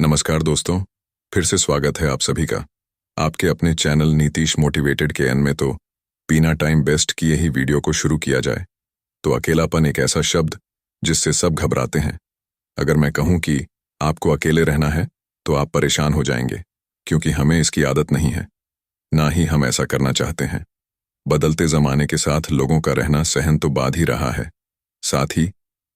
नमस्कार दोस्तों, फिर से स्वागत है आप सभी का आपके अपने चैनल नीतीश मोटिवेटेड के एन में। तो बिना टाइम वेस्ट किए ही वीडियो को शुरू किया जाए। तो अकेलापन एक ऐसा शब्द जिससे सब घबराते हैं। अगर मैं कहूं कि आपको अकेले रहना है तो आप परेशान हो जाएंगे, क्योंकि हमें इसकी आदत नहीं है, ना ही हम ऐसा करना चाहते हैं। बदलते ज़माने के साथ लोगों का रहना सहन तो बाध ही रहा है, साथ ही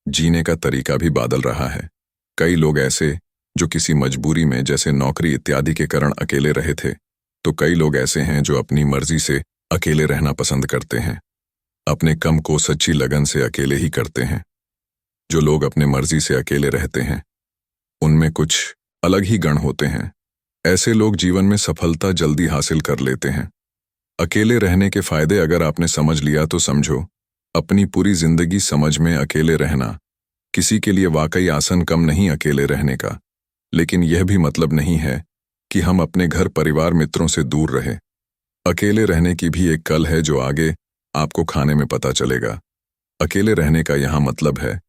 जीने का तरीका भी बदल रहा है। कई लोग ऐसे जो किसी मजबूरी में, जैसे नौकरी इत्यादि के कारण अकेले रहे थे, तो कई लोग ऐसे हैं जो अपनी मर्जी से अकेले रहना पसंद करते हैं। अपने काम को सच्ची लगन से अकेले ही करते हैं। जो लोग अपने मर्जी से अकेले रहते हैं उनमें कुछ अलग ही गुण होते हैं। ऐसे लोग जीवन में सफलता जल्दी हासिल कर लेते हैं। अकेले रहने के फायदे अगर आपने समझ लिया तो समझो, अपनी पूरी जिंदगी समझ में अकेले रहना किसी के लिए वाकई आसान कम नहीं अकेले रहने का। लेकिन यह भी मतलब नहीं है कि हम अपने घर परिवार मित्रों से दूर रहे। अकेले रहने की भी एक कल है जो आगे आपको खाने में पता चलेगा। अकेले रहने का यहाँ मतलब है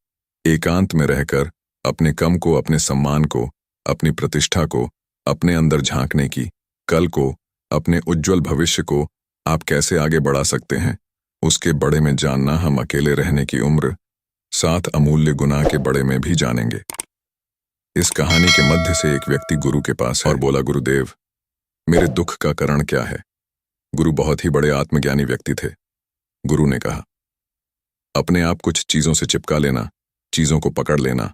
एकांत में रहकर अपने कम को, अपने सम्मान को, अपनी प्रतिष्ठा को अपने अंदर झांकने की। कल को, अपने उज्जवल भविष्य को आप कैसे आगे बढ़ा सकते हैं, उसके बड़े में जानना हम अकेले रहने की उम्र, साथ अमूल्य गुनाह के बड़े में भी जानेंगे। इस कहानी के मध्य से एक व्यक्ति गुरु के पास और बोला, गुरुदेव, मेरे दुख का कारण क्या है? गुरु बहुत ही बड़े आत्मज्ञानी व्यक्ति थे। गुरु ने कहा, अपने आप कुछ चीजों से चिपका लेना, चीजों को पकड़ लेना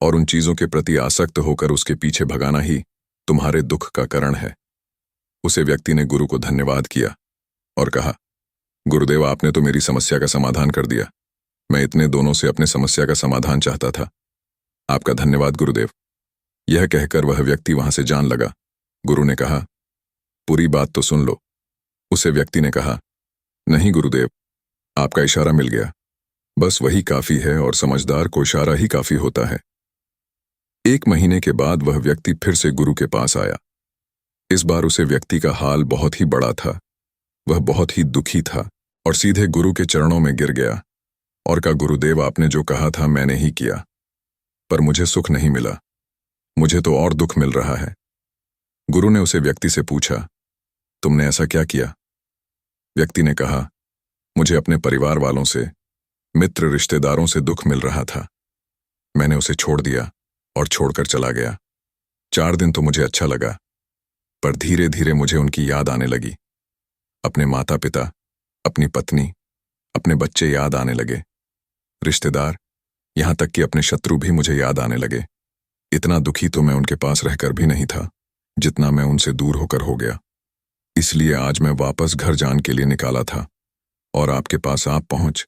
और उन चीजों के प्रति आसक्त होकर उसके पीछे भगाना ही तुम्हारे दुख का कारण है। उसे व्यक्ति ने गुरु को धन्यवाद किया और कहा, गुरुदेव, आपने तो मेरी समस्या का समाधान कर दिया। मैं इतने दोनों से अपने समस्या का समाधान चाहता था। आपका धन्यवाद गुरुदेव। यह कहकर वह व्यक्ति वहां से जान लगा। गुरु ने कहा, पूरी बात तो सुन लो। उसे व्यक्ति ने कहा, नहीं गुरुदेव, आपका इशारा मिल गया, बस वही काफी है और समझदार को इशारा ही काफी होता है। 1 महीने के बाद वह व्यक्ति फिर से गुरु के पास आया। इस बार उसे व्यक्ति का हाल बहुत ही बड़ा था। वह बहुत ही दुखी था और सीधे गुरु के चरणों में गिर गया और कहा, गुरुदेव, आपने जो कहा था मैंने ही किया, पर मुझे सुख नहीं मिला, मुझे तो और दुख मिल रहा है। गुरु ने उसे व्यक्ति से पूछा, तुमने ऐसा क्या किया? व्यक्ति ने कहा, मुझे अपने परिवार वालों से, मित्र रिश्तेदारों से दुख मिल रहा था। मैंने उसे छोड़ दिया और छोड़कर चला गया। 4 दिन तो मुझे अच्छा लगा, पर धीरे धीरे मुझे उनकी याद आने लगी। अपने माता पिता, अपनी पत्नी, अपने बच्चे याद आने लगे। रिश्तेदार, यहां तक कि अपने शत्रु भी मुझे याद आने लगे। इतना दुखी तो मैं उनके पास रहकर भी नहीं था जितना मैं उनसे दूर होकर हो गया। इसलिए आज मैं वापस घर जाने के लिए निकाला था और आपके पास आप पहुंच।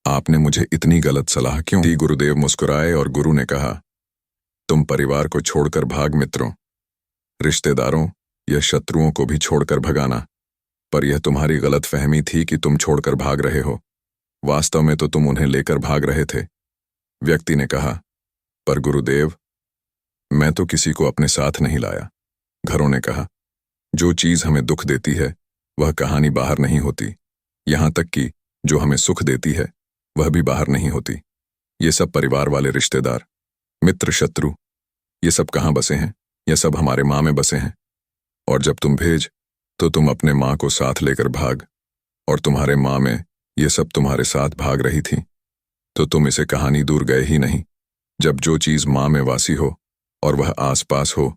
आपने मुझे इतनी गलत सलाह क्यों दी? गुरुदेव मुस्कुराए और गुरु ने कहा, तुम परिवार को छोड़कर भाग, मित्रों, रिश्तेदारों या शत्रुओं को भी छोड़कर भगाना। पर यह तुम्हारी गलत फहमी थी कि तुम छोड़कर भाग रहे हो। वास्तव में तो तुम उन्हें लेकर भाग रहे थे। व्यक्ति ने कहा, पर गुरुदेव, मैं तो किसी को अपने साथ नहीं लाया। घरों ने कहा, जो चीज हमें दुख देती है वह कहानी बाहर नहीं होती। यहां तक कि जो हमें सुख देती है वह भी बाहर नहीं होती। ये सब परिवार वाले, रिश्तेदार, मित्र, शत्रु, ये सब कहाँ बसे हैं? ये सब हमारे माँ में बसे हैं। और जब तुम भेज तो तुम अपने माँ को साथ लेकर भाग, और तुम्हारे माँ में ये सब तुम्हारे साथ भाग रही थी, तो तुम इसे कहानी दूर गए ही नहीं। जब जो चीज माँ में वासी हो और वह आसपास हो,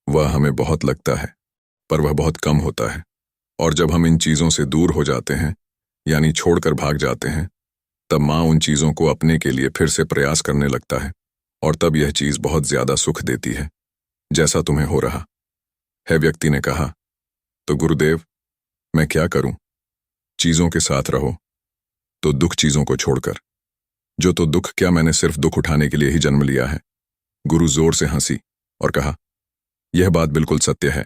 वह हमें बहुत लगता है, पर वह बहुत कम होता है। और जब हम इन चीजों से दूर हो जाते हैं, यानी छोड़कर भाग जाते हैं, तब माँ उन चीजों को अपने के लिए फिर से प्रयास करने लगता है, और तब यह चीज बहुत ज्यादा सुख देती है, जैसा तुम्हें हो रहा है। व्यक्ति ने कहा, तो गुरुदेव, मैं क्या करूं? चीजों के साथ रहो तो दुख, चीजों को छोड़कर। जो तो दुख क्या, मैंने सिर्फ दुख उठाने के लिए ही जन्म लिया है। गुरु जोर से हंसी और कहा, यह बात बिल्कुल सत्य है।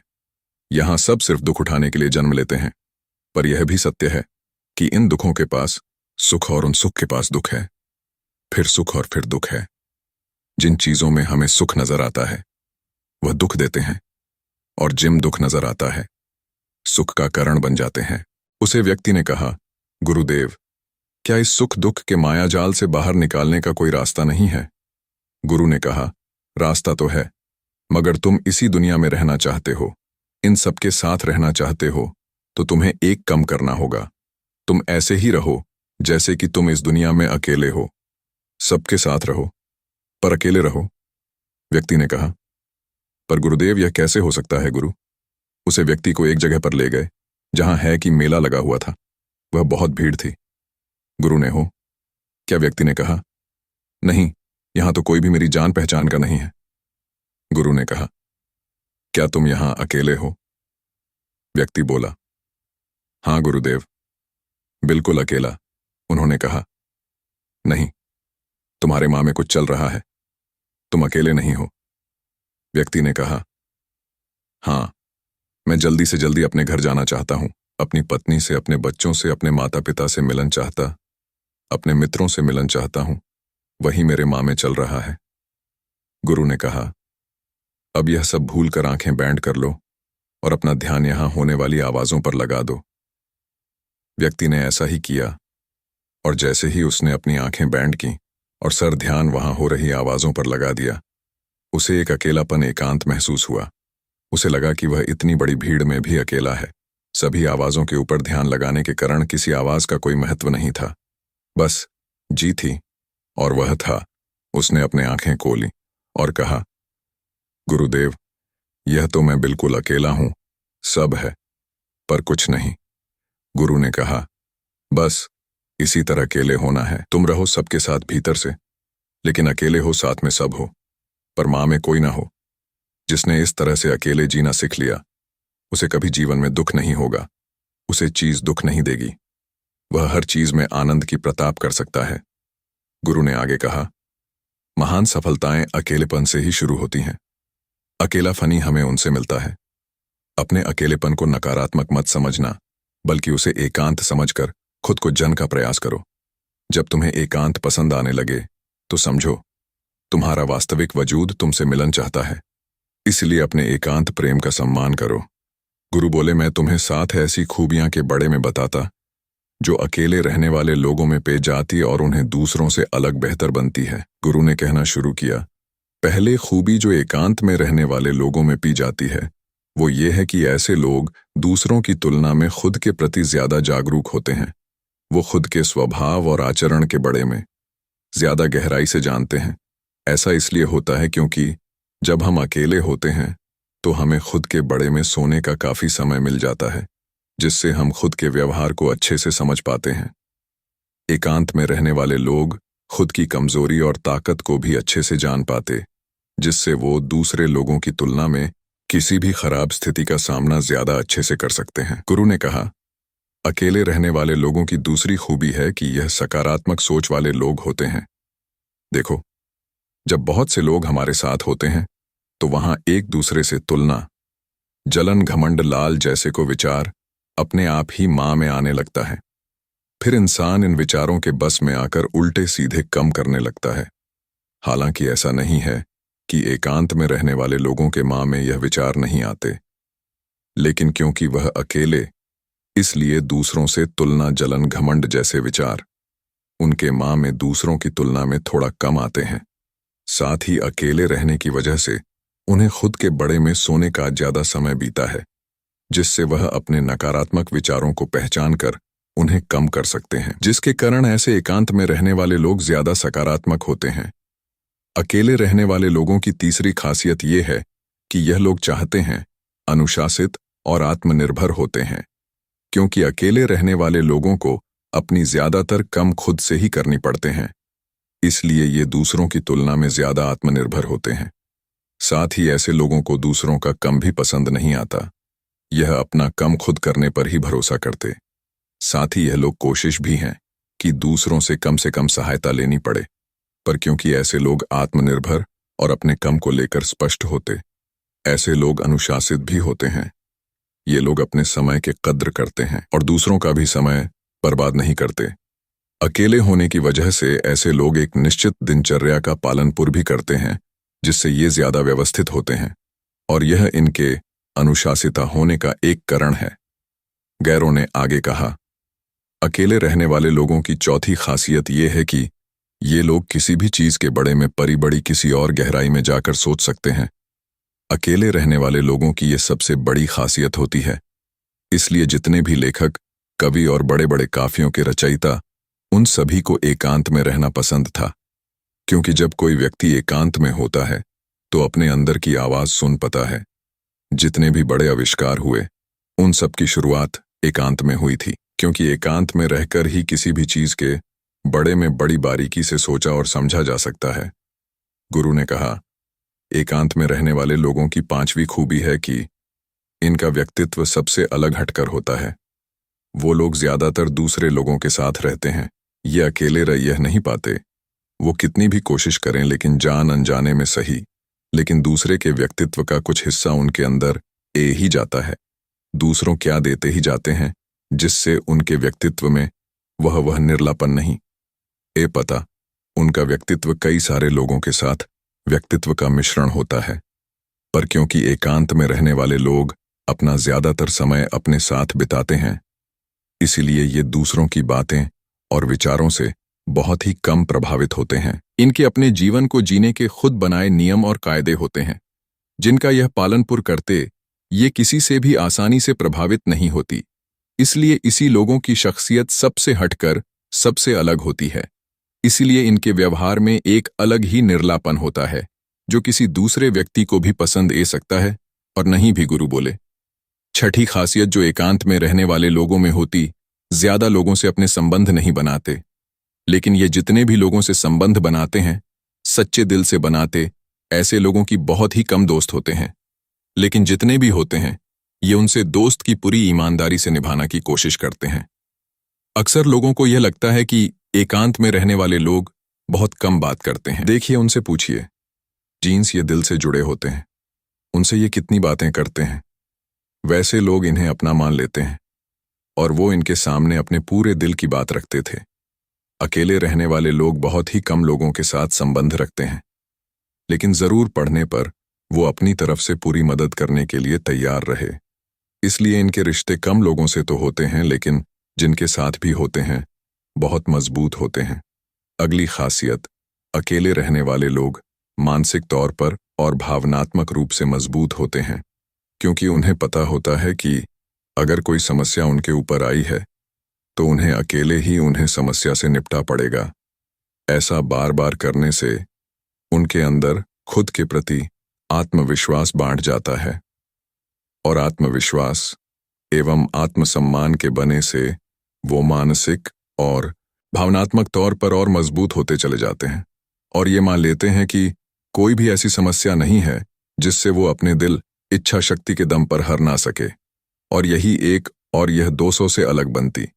यहां सब सिर्फ दुख उठाने के लिए जन्म लेते हैं, पर यह भी सत्य है कि इन दुखों के पास सुख और उन सुख के पास दुख है, फिर सुख और फिर दुख है। जिन चीजों में हमें सुख नजर आता है वह दुख देते हैं, और जिन दुख नजर आता है सुख का कारण बन जाते हैं। उसे व्यक्ति ने कहा, गुरुदेव, क्या इस सुख दुख के मायाजाल से बाहर निकालने का कोई रास्ता नहीं है? गुरु ने कहा, रास्ता तो है, मगर तुम इसी दुनिया में रहना चाहते हो, इन सबके साथ रहना चाहते हो, तो तुम्हें एक कम करना होगा। तुम ऐसे ही रहो जैसे कि तुम इस दुनिया में अकेले हो। सबके साथ रहो पर अकेले रहो। व्यक्ति ने कहा, पर गुरुदेव यह कैसे हो सकता है गुरु? उसे व्यक्ति को एक जगह पर ले गए जहां है कि मेला लगा हुआ था। वह बहुत भीड़ थी। गुरु ने हो क्या? व्यक्ति ने कहा, नहीं, यहां तो कोई भी मेरी जान पहचान का नहीं है। गुरु ने कहा, क्या तुम यहां अकेले हो? व्यक्ति बोला, हां गुरुदेव, बिल्कुल अकेला। उन्होंने कहा, नहीं, तुम्हारे मां में कुछ चल रहा है, तुम अकेले नहीं हो। व्यक्ति ने कहा, हां, मैं जल्दी से जल्दी अपने घर जाना चाहता हूं, अपनी पत्नी से, अपने बच्चों से, अपने माता पिता से मिलन चाहता, अपने मित्रों से मिलन चाहता हूं, वही मेरे मां में चल रहा है। गुरु ने कहा, अब यह सब भूल कर आंखें बैंड कर लो और अपना ध्यान यहां होने वाली आवाजों पर लगा दो। व्यक्ति ने ऐसा ही किया और जैसे ही उसने अपनी आंखें बैंड की और सर ध्यान वहां हो रही आवाजों पर लगा दिया, उसे एक अकेलापन, एकांत महसूस हुआ। उसे लगा कि वह इतनी बड़ी भीड़ में भी अकेला है। सभी आवाजों के ऊपर ध्यान लगाने के कारण किसी आवाज का कोई महत्व नहीं था, बस जी थी और वह था। उसने अपने आंखें खोली और कहा, गुरुदेव, यह तो मैं बिल्कुल अकेला हूं, सब है पर कुछ नहीं। गुरु ने कहा, बस इसी तरह अकेले होना है। तुम रहो सबके साथ भीतर से, लेकिन अकेले हो साथ में सब हो, पर मां में कोई ना हो। जिसने इस तरह से अकेले जीना सीख लिया, उसे कभी जीवन में दुख नहीं होगा। उसे चीज दुख नहीं देगी। वह हर चीज में आनंद की प्रताप कर सकता है। गुरु ने आगे कहा, महान सफलताएं अकेलेपन से ही शुरू होती हैं। अकेलापन ही हमें उनसे मिलता है। अपने अकेलेपन को नकारात्मक मत समझना, बल्कि उसे एकांत समझकर खुद को जन का प्रयास करो। जब तुम्हें एकांत पसंद आने लगे तो समझो तुम्हारा वास्तविक वजूद तुमसे मिलन चाहता है। इसलिए अपने एकांत प्रेम का सम्मान करो। गुरु बोले, मैं तुम्हें 7 ऐसी खूबियां के बड़े में बताता जो अकेले रहने वाले लोगों में पे जाती और उन्हें दूसरों से अलग बेहतर बनती है। गुरु ने कहना शुरू किया, पहले खूबी जो एकांत में रहने वाले लोगों में पी जाती है वो ये है कि ऐसे लोग दूसरों की तुलना में खुद के प्रति ज्यादा जागरूक होते हैं। वो खुद के स्वभाव और आचरण के बड़े में ज्यादा गहराई से जानते हैं। ऐसा इसलिए होता है क्योंकि जब हम अकेले होते हैं तो हमें खुद के बड़े में सोने का काफी समय मिल जाता है, जिससे हम खुद के व्यवहार को अच्छे से समझ पाते हैं। एकांत में रहने वाले लोग खुद की कमजोरी और ताकत को भी अच्छे से जान पाते, जिससे वो दूसरे लोगों की तुलना में किसी भी खराब स्थिति का सामना ज्यादा अच्छे से कर सकते हैं। गुरु ने कहा, अकेले रहने वाले लोगों की दूसरी खूबी है कि यह सकारात्मक सोच वाले लोग होते हैं। देखो, जब बहुत से लोग हमारे साथ होते हैं तो वहां एक दूसरे से तुलना, जलन, घमंड, लाल जैसे को विचार अपने आप ही मां में आने लगता है। फिर इंसान इन विचारों के बस में आकर उल्टे सीधे कम करने लगता है। हालांकि ऐसा नहीं है कि एकांत में रहने वाले लोगों के मां में यह विचार नहीं आते, लेकिन क्योंकि वह अकेले, इसलिए दूसरों से तुलना, जलन, घमंड जैसे विचार उनके मां में दूसरों की तुलना में थोड़ा कम आते हैं। साथ ही अकेले रहने की वजह से उन्हें खुद के बड़े में सोने का ज्यादा समय बीता है, जिससे वह अपने नकारात्मक विचारों को पहचान कर उन्हें कम कर सकते हैं, जिसके कारण ऐसे एकांत में रहने वाले लोग ज्यादा सकारात्मक होते हैं। अकेले रहने वाले लोगों की तीसरी खासियत यह है कि यह लोग चाहते हैं, अनुशासित और आत्मनिर्भर होते हैं। क्योंकि अकेले रहने वाले लोगों को अपनी ज्यादातर कम खुद से ही करनी पड़ते हैं, इसलिए ये दूसरों की तुलना में ज्यादा आत्मनिर्भर होते हैं। साथ ही ऐसे लोगों को दूसरों का कम भी पसंद नहीं आता। यह अपना कम खुद करने पर ही भरोसा करते। साथ ही यह लोग कोशिश भी हैं कि दूसरों से कम सहायता लेनी पड़े, पर क्योंकि ऐसे लोग आत्मनिर्भर और अपने कम को लेकर स्पष्ट होते, ऐसे लोग अनुशासित भी होते हैं। ये लोग अपने समय के कद्र करते हैं और दूसरों का भी समय बर्बाद नहीं करते। अकेले होने की वजह से ऐसे लोग एक निश्चित दिनचर्या का पालनपुर भी करते हैं, जिससे ये ज्यादा व्यवस्थित होते हैं और यह इनके अनुशासिता होने का एक कारण है। गैरों ने आगे कहा, अकेले रहने वाले लोगों की चौथी खासियत ये है कि ये लोग किसी भी चीज के बड़े में बड़ी किसी और गहराई में जाकर सोच सकते हैं, अकेले रहने वाले लोगों की ये सबसे बड़ी खासियत होती है। इसलिए जितने भी लेखक, कवि और बड़े बड़े काफियों के रचयिता, उन सभी को एकांत में रहना पसंद था। क्योंकि जब कोई व्यक्ति एकांत में होता है तो अपने अंदर की आवाज सुन पाता है। जितने भी बड़े आविष्कार हुए, उन सब की शुरुआत एकांत में हुई थी, क्योंकि एकांत में रहकर ही किसी भी चीज के बड़े में बड़ी बारीकी से सोचा और समझा जा सकता है। गुरु ने कहा, एकांत में रहने वाले लोगों की पांचवी खूबी है कि इनका व्यक्तित्व सबसे अलग हटकर होता है। वो लोग ज्यादातर दूसरे लोगों के साथ रहते हैं, ये अकेले रह नहीं पाते। वो कितनी भी कोशिश करें, लेकिन जान अनजाने में सही, लेकिन दूसरे के व्यक्तित्व का कुछ हिस्सा उनके अंदर ए ही जाता है। दूसरों क्या देते ही जाते हैं, जिससे उनके व्यक्तित्व में वह निर्लापन नहीं ए पता। उनका व्यक्तित्व कई सारे लोगों के साथ व्यक्तित्व का मिश्रण होता है। पर क्योंकि एकांत में रहने वाले लोग अपना ज्यादातर समय अपने साथ बिताते हैं, इसीलिए ये दूसरों की बातें और विचारों से बहुत ही कम प्रभावित होते हैं। इनके अपने जीवन को जीने के खुद बनाए नियम और कायदे होते हैं, जिनका यह पालनपुर करते ये किसी से भी आसानी से प्रभावित नहीं होती। इसलिए इसी लोगों की शख्सियत सबसे हटकर सबसे अलग होती है। इसीलिए इनके व्यवहार में एक अलग ही निर्लापन होता है, जो किसी दूसरे व्यक्ति को भी पसंद ए सकता है और नहीं भी। गुरु बोले, छठी खासियत जो एकांत में रहने वाले लोगों में होती, ज्यादा लोगों से अपने संबंध नहीं बनाते, लेकिन ये जितने भी लोगों से संबंध बनाते हैं, सच्चे दिल से बनाते। ऐसे लोगों की बहुत ही कम दोस्त होते हैं, लेकिन जितने भी होते हैं, ये उनसे दोस्त की पूरी ईमानदारी से निभाना की कोशिश करते हैं। अक्सर लोगों को यह लगता है कि एकांत में रहने वाले लोग बहुत कम बात करते हैं। देखिए, उनसे पूछिए, जीन्स ये दिल से जुड़े होते हैं, उनसे ये कितनी बातें करते हैं। वैसे लोग इन्हें अपना मान लेते हैं और वो इनके सामने अपने पूरे दिल की बात रखते थे। अकेले रहने वाले लोग बहुत ही कम लोगों के साथ संबंध रखते हैं, लेकिन जरूर पड़ने पर वो अपनी तरफ से पूरी मदद करने के लिए तैयार रहे। इसलिए इनके रिश्ते कम लोगों से तो होते हैं, लेकिन जिनके साथ भी होते हैं बहुत मजबूत होते हैं। अगली खासियत, अकेले रहने वाले लोग मानसिक तौर पर और भावनात्मक रूप से मजबूत होते हैं, क्योंकि उन्हें पता होता है कि अगर कोई समस्या उनके ऊपर आई है तो उन्हें अकेले ही उन्हें समस्या से निपटा पड़ेगा। ऐसा बार बार करने से उनके अंदर खुद के प्रति आत्मविश्वास बांट जाता है, और आत्मविश्वास एवं आत्मसम्मान के बने से वो मानसिक और भावनात्मक तौर पर और मजबूत होते चले जाते हैं, और ये मान लेते हैं कि कोई भी ऐसी समस्या नहीं है जिससे वो अपने दिल इच्छा शक्ति के दम पर हर ना सके। और यही एक और यह 200 से अलग बनती।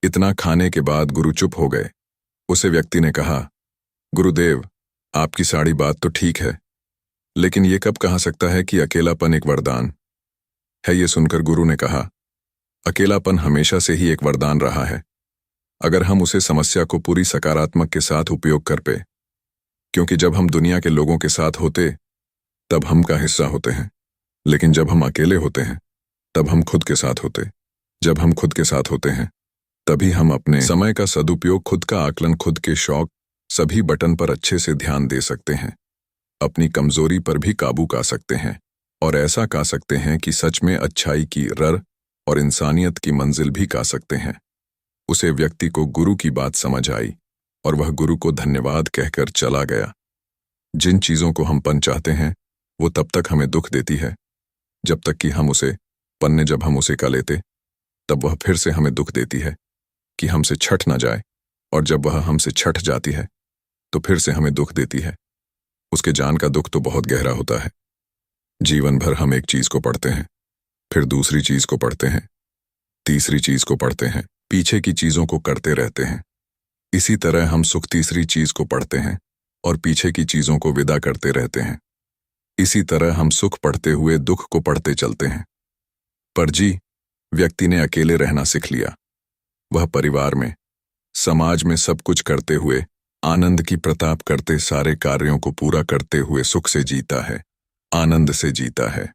इतना खाने के बाद गुरु चुप हो गए। उसे व्यक्ति ने कहा, गुरुदेव, आपकी सारी बात तो ठीक है, लेकिन ये कब कहा सकता है कि अकेलापन एक वरदान है। ये सुनकर गुरु ने कहा, अकेलापन हमेशा से ही एक वरदान रहा है, अगर हम उसे समस्या को पूरी सकारात्मक के साथ उपयोग कर पे। क्योंकि जब हम दुनिया के लोगों के साथ होते तब हम का हिस्सा होते हैं, लेकिन जब हम अकेले होते हैं तब हम खुद के साथ होते। जब हम खुद के साथ होते हैं तभी हम अपने समय का सदुपयोग, खुद का आकलन, खुद के शौक, सभी बटन पर अच्छे से ध्यान दे सकते हैं। अपनी कमजोरी पर भी काबू पा सकते हैं, और ऐसा पा सकते हैं कि सच में अच्छाई की रर और इंसानियत की मंजिल भी पा सकते हैं। उसे व्यक्ति को गुरु की बात समझ आई और वह गुरु को धन्यवाद कहकर चला गया। जिन चीजों को हम पन चाहते हैं वो तब तक हमें दुख देती है जब तक कि हम उसे पन्ने, जब हम उसे का लेते तब वह फिर से हमें दुख देती है कि हमसे छट ना जाए, और जब वह हमसे छट जाती है तो फिर से हमें दुख देती है। उसके जान का दुख तो बहुत गहरा होता है। जीवन भर हम एक चीज को पढ़ते हैं, फिर दूसरी चीज को पढ़ते हैं, तीसरी चीज को पढ़ते हैं, पीछे की चीजों को करते रहते हैं। इसी तरह हम सुख तीसरी चीज को पढ़ते हैं और पीछे की चीजों को विदा करते रहते हैं। इसी तरह हम सुख पढ़ते हुए दुख को पढ़ते चलते हैं। पर जी, व्यक्ति ने अकेले रहना सीख लिया। वह परिवार में, समाज में सब कुछ करते हुए, आनंद की प्रताप करते, सारे कार्यों को पूरा करते हुए सुख से जीता है, आनंद से जीता है।